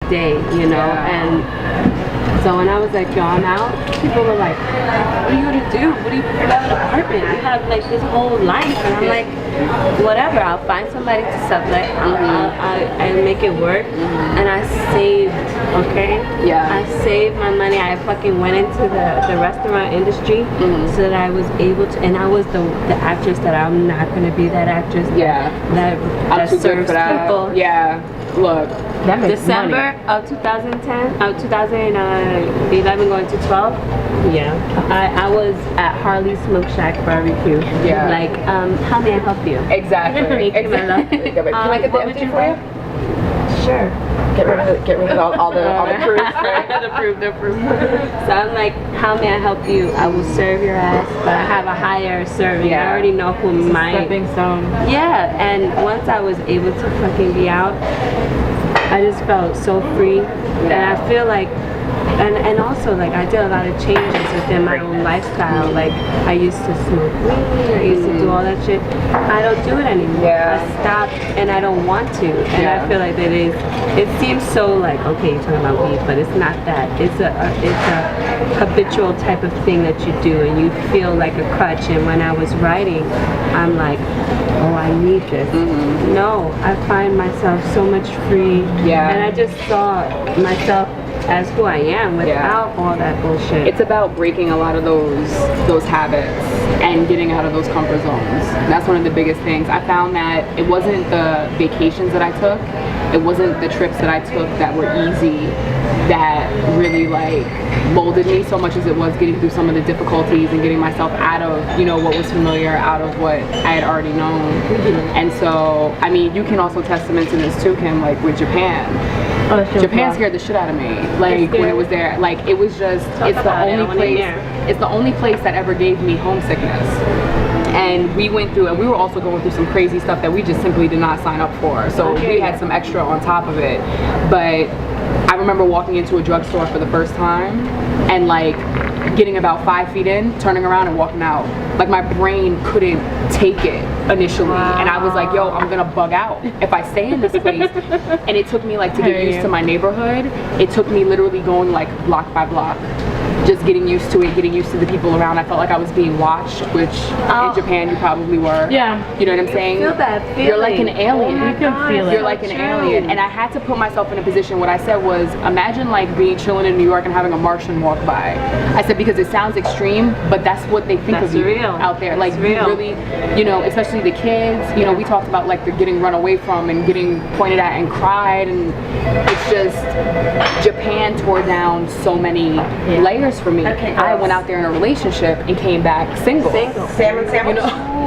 day, you know. And so when I was like, yo, I'm out, people were like, what are you gonna do? What do you have an apartment? You have like this whole life. And I'm like, whatever, I'll find somebody to sublet. I make it work. And I saved, okay? Yeah. I saved my money. I fucking went into the restaurant industry so that I was able to, and I was the actress that I'm not gonna be that actress that serves people. Yeah. Look, that makes December money. of 2011 going to 12. Yeah, I was at Harley's Smoke Shack Barbecue. Yeah. Like, how may I help you? Exactly. Thank you, my love. Can I get the empty for you? Sure. Get rid of all the proofs, right? the proof. So I'm like, how may I help you? I will serve your ass, but I have a higher serving. I already know who my stepping stone. Yeah, and once I was able to fucking be out, I just felt so free, and I feel like, and also like I did a lot of changes within my own lifestyle. Like I used to smoke weed, I used to do all that shit. I don't do it anymore. I stopped, and I don't want to. And I feel like it seems so like, okay, you're talking about weed, but it's not that. It's a habitual type of thing that you do, and you feel like a crutch. And when I was writing, I'm like, oh, I need this. No, I find myself so much free. And I just saw myself as who I am without all that bullshit. It's about breaking a lot of those habits and getting out of those comfort zones. That's one of the biggest things. I found that it wasn't the vacations that I took, it wasn't the trips that I took that were easy that really like molded me so much as it was getting through some of the difficulties and getting myself out of, you know, what was familiar, out of what I had already known. And so, I mean, you can also testament to this too, Kim, like with Japan. Japan scared the shit out of me. Like when it was there, like it was just, it's the only place that ever gave me homesickness. And we went through, and we were also going through some crazy stuff that we just simply did not sign up for. So we had some extra on top of it. But I remember walking into a drugstore for the first time and like getting about 5 feet in, turning around and walking out. Like my brain couldn't take it initially. And I was like, yo, I'm gonna bug out if I stay in this place. And it took me like to get used to my neighborhood. It took me literally going like block by block. Just getting used to it, getting used to the people around. I felt like I was being watched, which in Japan you probably were. Yeah. You know what I'm saying? Feel that feeling. You're like an alien. You can feel it. You're like an alien. And I had to put myself in a position, what I said was, imagine like being chilling in New York and having a Martian walk by. I said, because it sounds extreme, but that's what they think of you out there. Like you really, you know, especially the kids, you know, we talked about like they're getting run away from and getting pointed at and cried, and it's just, Japan tore down so many layers for me. I went out there in a relationship and came back single. Salmon sandwich? You know?